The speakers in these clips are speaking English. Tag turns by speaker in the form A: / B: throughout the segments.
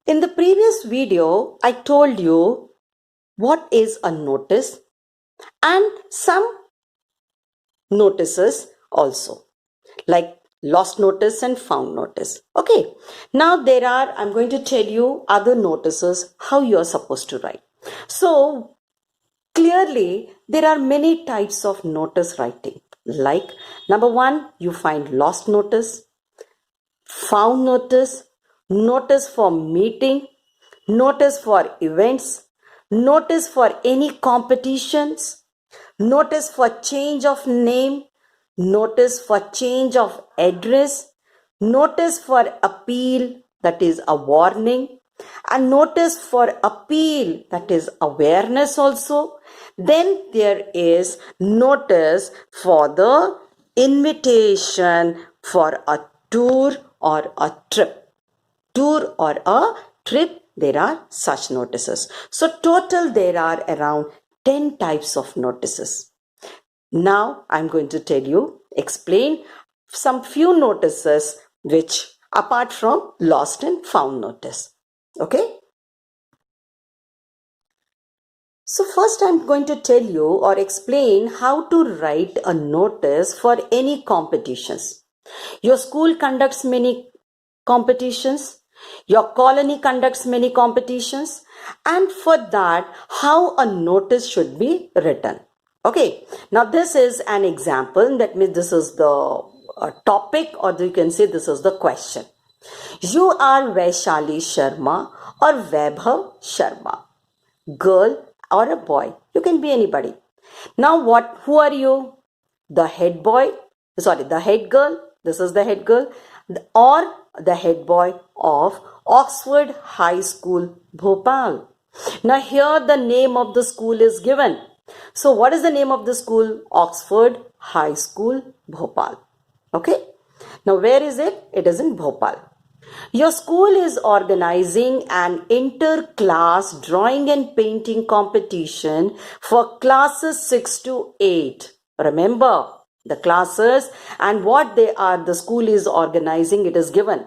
A: In the previous video, I told you what is a notice and some notices also, like lost notice and found notice. Okay, now I'm going to tell you other notices how you are supposed to write. So clearly, there are many types of notice writing. Like number one, you find lost notice, found notice, notice for meeting, notice for events, notice for any competitions, notice for change of name, notice for change of address, notice for appeal, that is a warning, and notice for appeal, that is awareness also. Then there is notice for the invitation for a tour or a trip. Tour or a trip, there are such notices. So total there are around 10 types of notices. Now I'm going to explain some few notices which apart from lost and found notice. Okay. So first I'm going to tell you or explain how to write a notice for any competitions. Your school conducts many competitions. Your colony conducts many competitions, and for that, how a notice should be written. Okay, now this is an example. That means this is the topic, or you can say this is the question. You are Vaishali Sharma or Vaibhav Sharma. Girl or a boy. You can be anybody. Now who are you? The head boy, the head girl. This is the head girl, or the head boy of Oxford High School, Bhopal. Now here the name of the school is given. So what is the name of the school? Oxford High School, Bhopal. Okay. Now where is it? It is in Bhopal. Your school is organizing an inter-class drawing and painting competition for classes 6 to 8. Remember the classes and what they are, the school is organizing, it is given.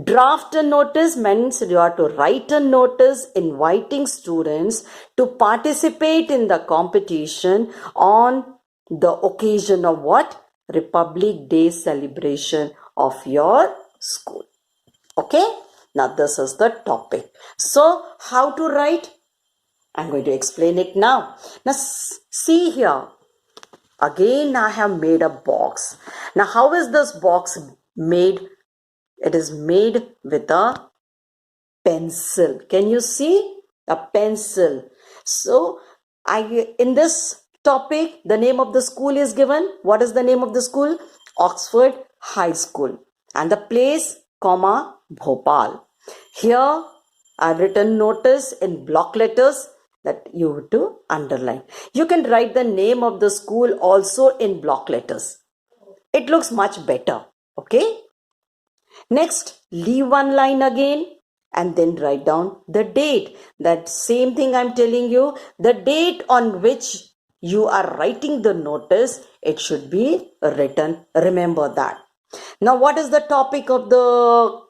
A: Draft a notice means you are to write a notice inviting students to participate in the competition on the occasion of what? Republic Day celebration of your school. Okay, now this is the topic. So how to write? I'm going to explain it now. Now see here. Again I have made a box. Now how is this box made? It is made with a pencil. Can you see? A pencil. So in this topic, the name of the school is given. What is the name of the school? Oxford High School. And the place, comma, Bhopal. Here I've written notice in block letters that you have to underline. You can write the name of the school also in block letters. It looks much better. Okay. Next, leave one line again and then write down the date. That same thing I'm telling you. The date on which you are writing the notice, it should be written. Remember that. Now, what is the topic of the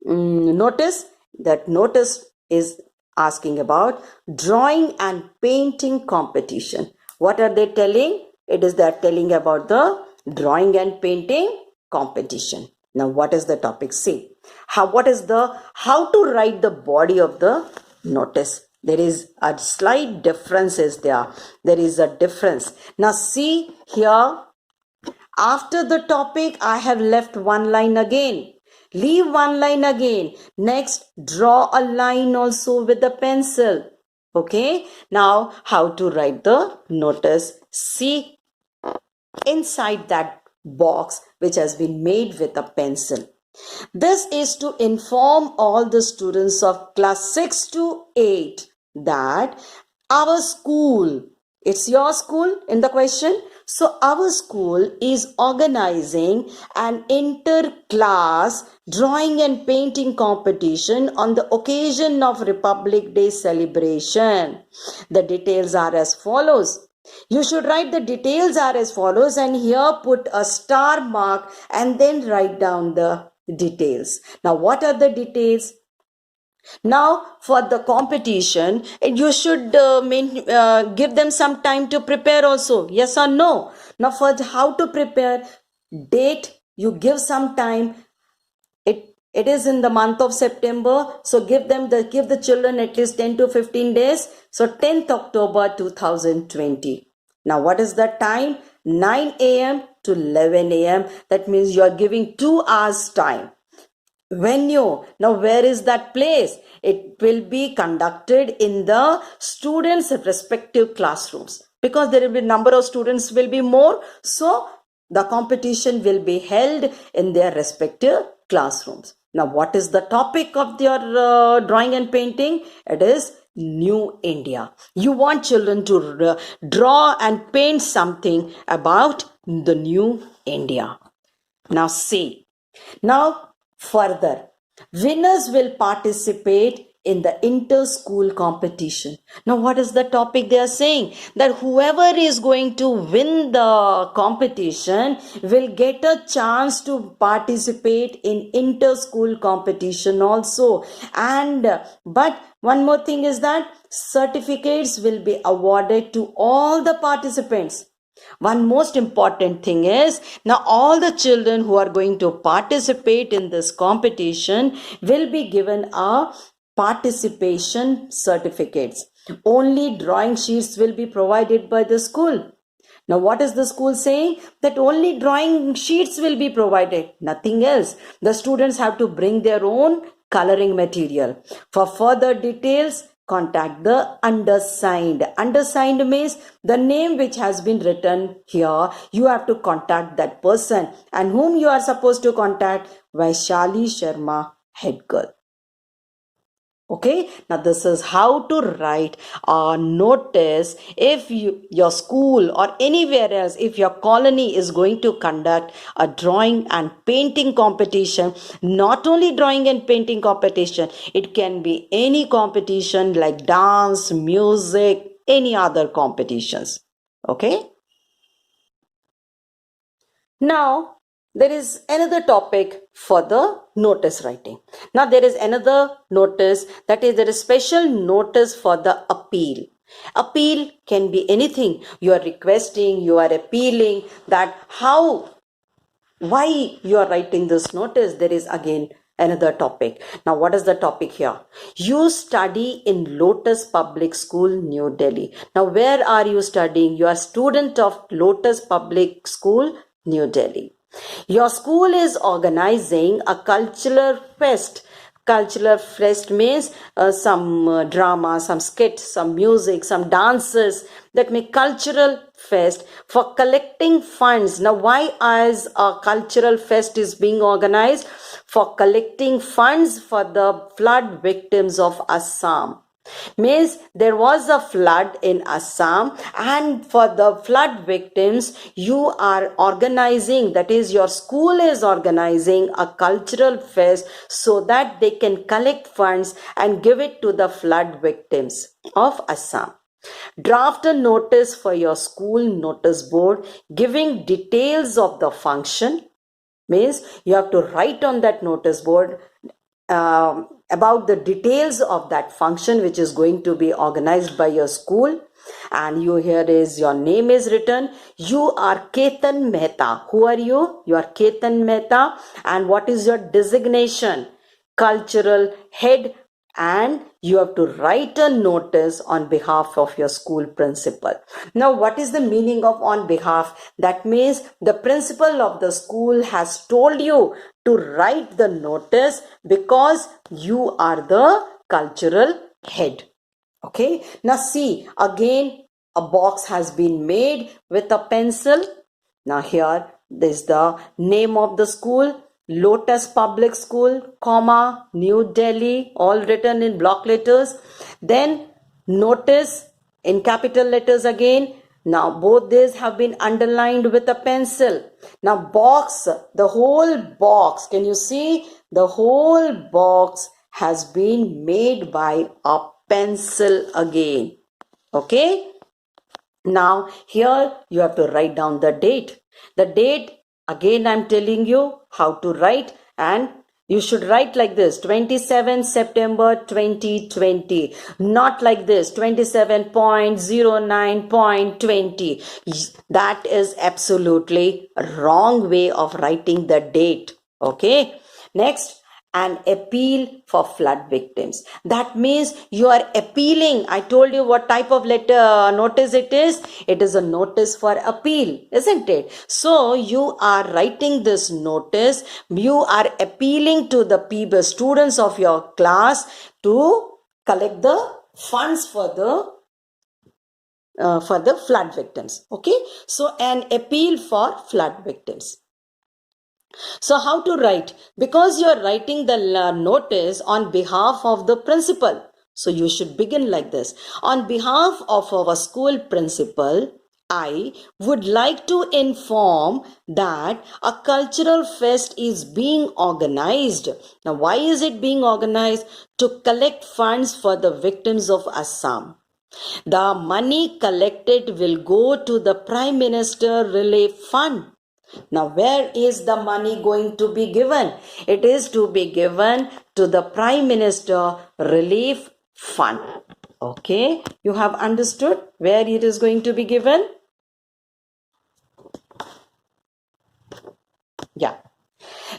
A: notice? That notice is asking about drawing and painting competition. What are they telling? It is they're telling about the drawing and painting competition. Now what is the topic? See, how to write the body of the notice. There is a slight difference is there. There is a difference. Now see here, after the topic, I have left one line again. Leave one line again. Next, draw a line also with a pencil. Okay. Now, how to write the notice? See inside that box which has been made with a pencil. This is to inform all the students of class 6 to 8 that our school, it's your school in the question. So our school is organizing an inter-class drawing and painting competition on the occasion of Republic Day celebration. The details are as follows. You should write the details are as follows and here put a star mark and then write down the details. Now what are the details? Now, for the competition, you should give them some time to prepare also. Yes or no? Now, for how to prepare, date, you give some time. It is in the month of September, so give the children at least 10 to 15 days. So 10th October 2020. Now, what is the time? 9 a.m. to 11 a.m. That means you are giving 2 hours time. Venue. Now, where is that place? It will be conducted in the students' respective classrooms, because there will be number of students will be more. So, the competition will be held in their respective classrooms. Now, what is the topic of your drawing and painting? It is New India. You want children to draw and paint something about the New India. Now, see. Now, further, winners will participate in the inter-school competition. Now, what is the topic they are saying? That whoever is going to win the competition will get a chance to participate in inter-school competition also. And but one more thing is that certificates will be awarded to all the participants. One most important thing is, now all the children who are going to participate in this competition will be given a participation certificates. Only drawing sheets will be provided by the school. Now, what is the school saying? That only drawing sheets will be provided, nothing else. The students have to bring their own coloring material. For further details, contact the undersigned. Undersigned means the name which has been written here. You have to contact that person, and whom you are supposed to contact? Vaishali Sharma, head girl. Okay, now this is how to write a notice if your school or anywhere else, if your colony is going to conduct a drawing and painting competition. Not only drawing and painting competition, it can be any competition like dance, music, any other competitions. Okay. Now, there is another topic for the notice writing. Now, there is another notice, that is, there is special notice for the appeal. Appeal can be anything. You are requesting, you are appealing that why you are writing this notice. There is again another topic. Now, what is the topic here? You study in Lotus Public School, New Delhi. Now, where are you studying? You are a student of Lotus Public School, New Delhi. Your school is organizing a cultural fest. Cultural fest means some drama, some skit, some music, some dances. That means cultural fest for collecting funds. Now, why as a cultural fest is being organized? For collecting funds for the flood victims of Assam. Means there was a flood in Assam, and for the flood victims you are organizing, that is your school is organizing a cultural fest so that they can collect funds and give it to the flood victims of Assam. Draft a notice for your school notice board giving details of the function. Means you have to write on that notice board about the details of that function which is going to be organized by your school. And here is your name is written. You are Ketan Mehta. Who are you? You are Ketan Mehta. And what is your designation? Cultural head. And you have to write a notice on behalf of your school principal. Now, what is the meaning of on behalf? That means the principal of the school has told you to write the notice because you are the cultural head. Okay. Now, see, again, a box has been made with a pencil. Now, here is the name of the school. Lotus Public School, comma, New Delhi, all written in block letters. Then notice in capital letters again. Now both these have been underlined with a pencil. Now box, the whole box, can you see? The whole box has been made by a pencil again. Okay. Now here you have to write down the date. The date, again I'm telling you how to write, and You should write like this, 27 September 2020, not like this, 27.09.20. That is absolutely wrong way of writing the date. Okay. Next, an appeal for flood victims. That means you are appealing. I told you what type of letter notice it is. It is a notice for appeal, isn't it? So you are writing this notice. You are appealing to the people, students of your class, to collect the funds for the flood victims. Okay. So an appeal for flood victims. So how to write? Because you are writing the notice on behalf of the principal. So you should begin like this. On behalf of our school principal, I would like to inform that a cultural fest is being organized. Now, why is it being organized? To collect funds for the victims of Assam. The money collected will go to the Prime Minister Relief Fund. Now, where is the money going to be given? It is to be given to the Prime Minister Relief Fund. Okay, you have understood where it is going to be given? Yeah.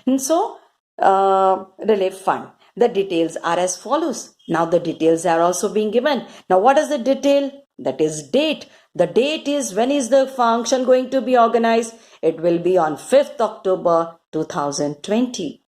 A: And so, Relief Fund. The details are as follows. Now, the details are also being given. Now, what is the detail? That is date. The date is, when is the function going to be organized? It will be on 5th October 2020.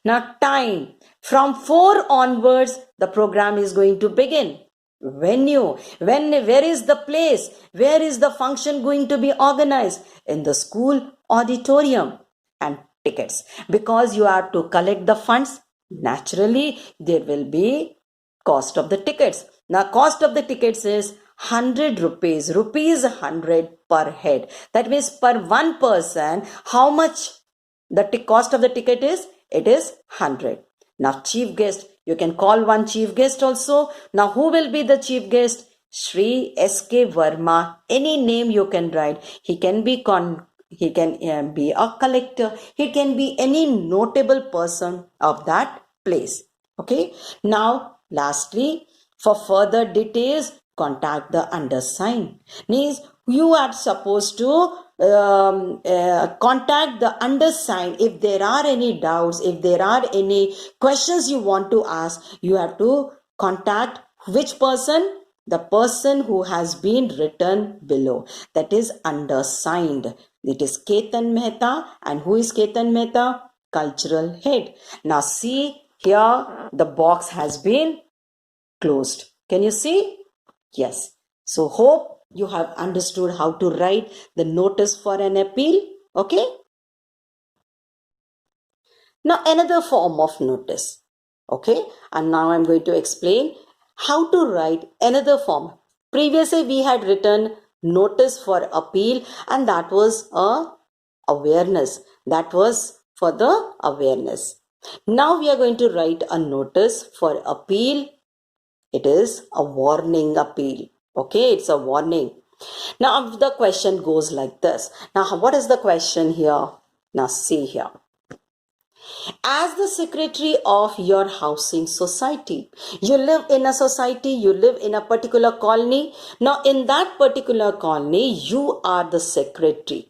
A: Now, time. From 4 onwards, the program is going to begin. Venue. Where is the place? Where is the function going to be organized? In the school auditorium. And tickets. Because you have to collect the funds, naturally there will be cost of the tickets. Now, cost of the tickets is 100 rupees, 100 per head. That means per one person, how much the cost of the ticket is? It is 100. Now, chief guest, you can call one chief guest also. Now, who will be the chief guest? Shri S.K. Verma. Any name you can write. He can be be a collector. He can be any notable person of that place. Okay. Now, lastly, for further details, contact the undersigned. Means you are supposed to contact the undersigned. If there are any doubts, if there are any questions you want to ask, you have to contact which person? The person who has been written below. That is undersigned. It is Ketan Mehta. And who is Ketan Mehta? Cultural head. Now see here, the box has been closed. Can you see? Yes. So hope you have understood how to write the notice for an appeal. Okay. Now another form of notice. Okay. And now I'm going to explain how to write another form. Previously we had written notice for appeal, and that was a awareness. That was for the awareness. Now we are going to write a notice for appeal. It is a warning appeal. Okay, it's a warning. Now the question goes like this. Now what is the question here? Now see here. As the secretary of your housing society, you live in a society, you live in a particular colony. Now in that particular colony, you are the secretary.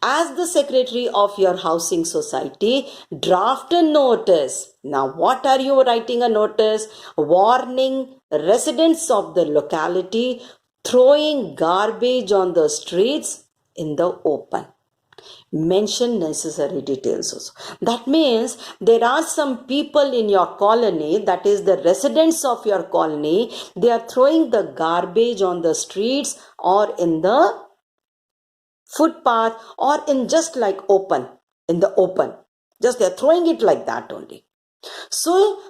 A: As the secretary of your housing society, draft a notice. Now what are you writing a notice? Warning residents of the locality throwing garbage on the streets in the open. Mention necessary details also. That means there are some people in your colony, that is the residents of your colony, they are throwing the garbage on the streets or in the footpath or in just like open, in the open. Just they are throwing it like that only. So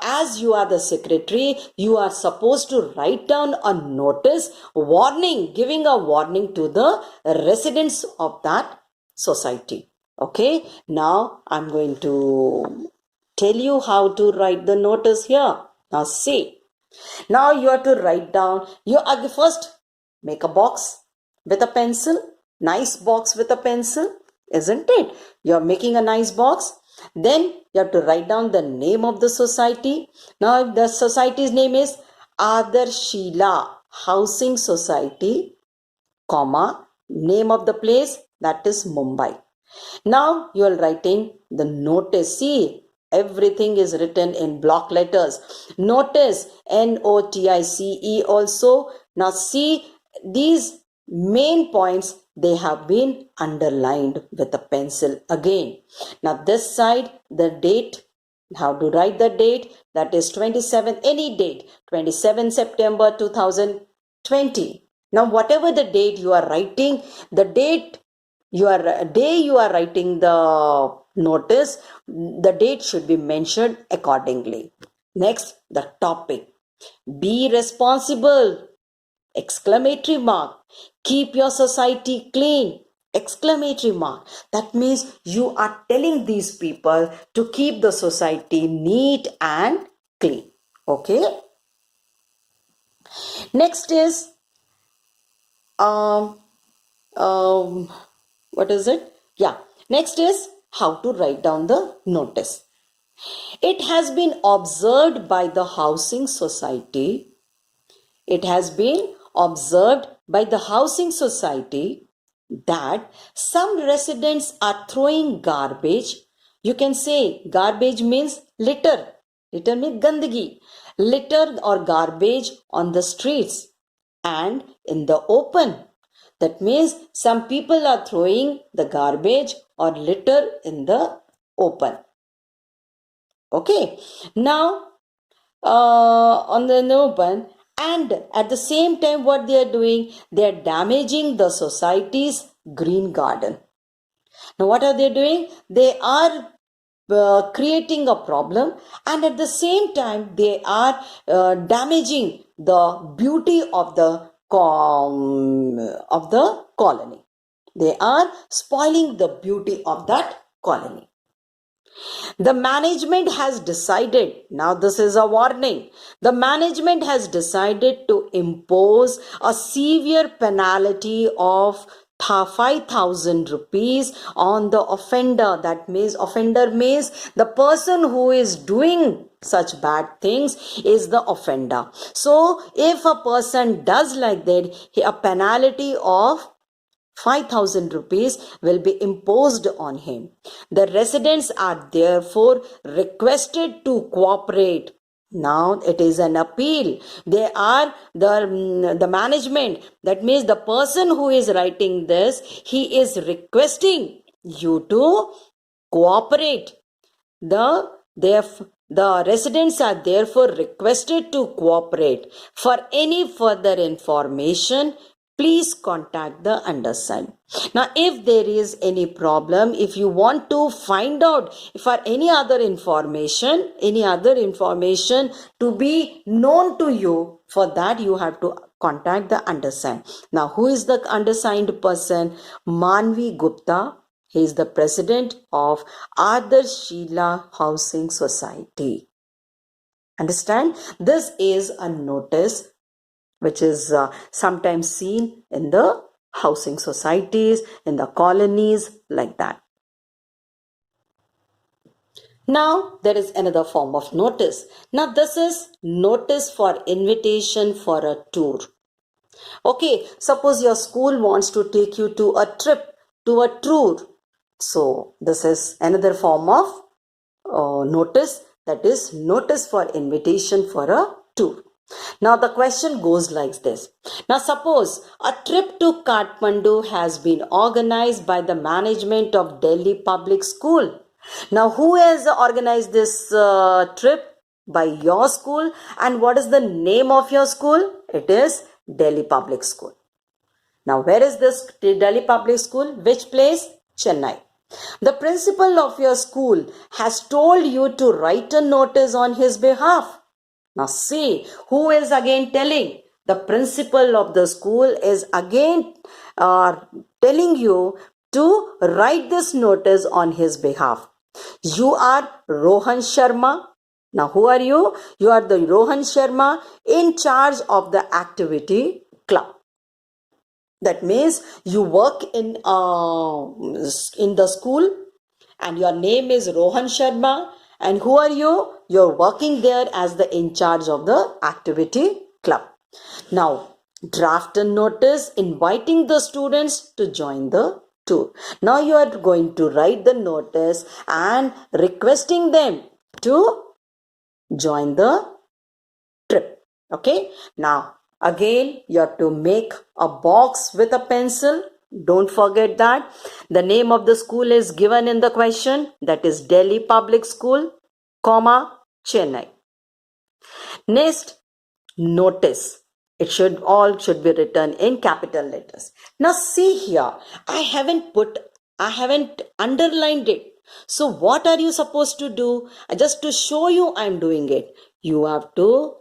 A: as you are the secretary, you are supposed to write down a notice, warning, giving a warning to the residents of that society. Okay, now I'm going to tell you how to write the notice here. Now see, now you have to write down, you first make a box with a pencil, nice box with a pencil, isn't it? You're making a nice box. Then you have to write down the name of the society. Now the society's name is Adarshila Housing Society, comma, name of the place, that is Mumbai. Now you are writing the notice. See, everything is written in block letters. Notice, Notice also. Now see, these main points, they have been underlined with a pencil again. Now this side, the date, how to write the date, that is 27, any date, 27 September 2020. Now whatever the date you are writing, the date you are writing the notice, the date should be mentioned accordingly. Next, the topic. Be responsible! Exclamatory mark. Keep your society clean! Exclamatory mark. That means you are telling these people to keep the society neat and clean. Okay. Next is um, what is it? Yeah. Next is how to write down the notice. It has been observed by the housing society. It has been observed by the housing society that some residents are throwing garbage. You can say garbage means litter. Litter means gandagi. Litter or garbage on the streets and in the open. That means some people are throwing the garbage or litter in the open. Okay. Now, on the open, and at the same time what they are doing, they are damaging the society's green garden. Now what are they doing? They are creating a problem, and at the same time they are damaging the beauty of the colony. They are spoiling the beauty of that colony. The management has decided, now this is a warning, the management has decided to impose a severe penalty of 5,000 rupees on the offender. That means offender means the person who is doing such bad things is the offender. So if a person does like that, a penalty of 5,000 rupees will be imposed on him. The residents are therefore requested to cooperate. Now it is an appeal. They are the management. That means the person who is writing this, he is requesting you to cooperate. The residents are therefore requested to cooperate. For any further information, please contact the undersigned. Now, if there is any problem, if you want to find out for any other information to be known to you, for that you have to contact the undersigned. Now, who is the undersigned person? Manvi Gupta. He is the president of Adarshila Housing Society. Understand? This is a notice which is sometimes seen in the housing societies, in the colonies, like that. Now there is another form of notice. Now this is notice for invitation for a tour. Okay, suppose your school wants to take you to a trip, to a tour. So this is another form of notice, that is notice for invitation for a tour. Now the question goes like this. Now suppose a trip to Kathmandu has been organized by the management of Delhi Public School. Now who has organized this trip? By your school. And what is the name of your school? It is Delhi Public School. Now where is this Delhi Public School? Which place? Chennai. The principal of your school has told you to write a notice on his behalf. Now see, who is again telling? The principal of the school is again telling you to write this notice on his behalf. You are Rohan Sharma. Now who are you? You are the Rohan Sharma in charge of the activity club. That means you work in the school, and your name is Rohan Sharma. And who are you? You're working there as the in charge of the activity club. Now, draft a notice inviting the students to join the tour. Now you are going to write the notice and requesting them to join the trip. Okay. Now, again, you have to make a box with a pencil. Don't forget that. The name of the school is given in the question. That is Delhi Public School, comma, Chennai. Next, notice. It should be written in capital letters. Now see here, I haven't underlined it. So what are you supposed to do? Just to show you I'm doing it. You have to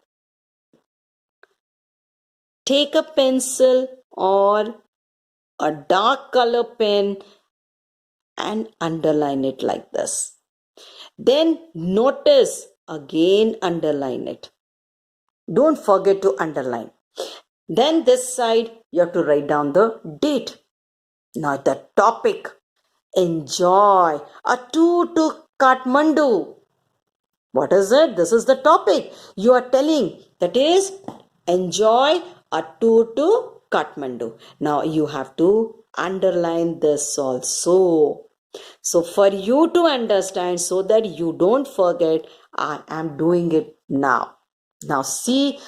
A: take a pencil or a dark color pen and underline it like this. Then notice, again underline it. Don't forget to underline. Then this side, you have to write down the date. Now the topic, enjoy a tour to Kathmandu. What is it? This is the topic. You are telling, that is, enjoy a tour to Kathmandu. Now you have to underline this also. So for you to understand, so that you don't forget, I am doing it now. Now see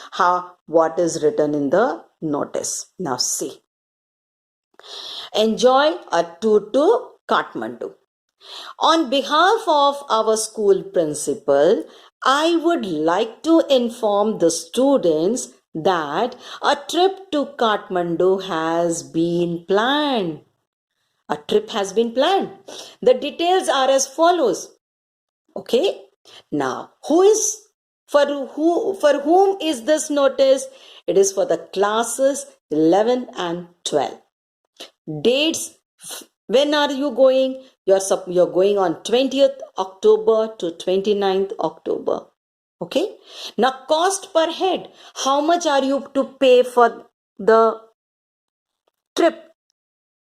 A: what is written in the notice. Now see. Enjoy a tour to Kathmandu. On behalf of our school principal, I would like to inform the students that a trip to Kathmandu has been planned. A trip has been planned. The details are as follows. Okay. Now, for whom is this notice? It is for the classes 11 and 12. Dates. When are you going? You're going on 20th October to 29th October. Okay. Now, cost per head. How much are you to pay for the trip?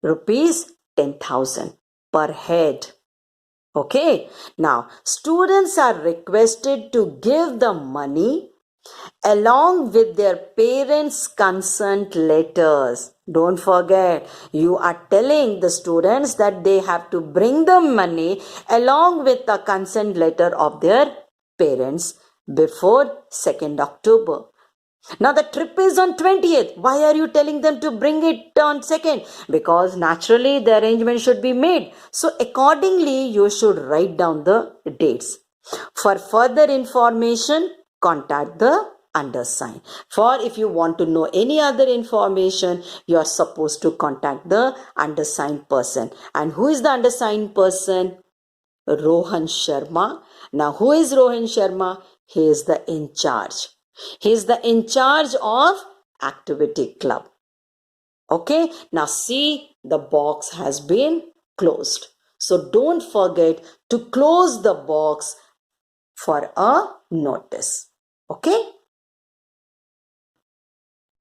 A: Rupees 10,000 per head. Okay. Now, students are requested to give the money along with their parents' consent letters. Don't forget, you are telling the students that they have to bring the money along with the consent letter of their parents before 2nd October. Now the trip is on 20th. Why are you telling them to bring it on 2nd? Because naturally the arrangement should be made. So accordingly, you should write down the dates. For further information, contact the undersigned. For if you want to know any other information, you are supposed to contact the undersigned person. And who is the undersigned person? Rohan Sharma. Now who is Rohan Sharma? He is the in charge. He is the in charge of activity club. Okay. Now see, the box has been closed. So don't forget to close the box for a notice. Okay.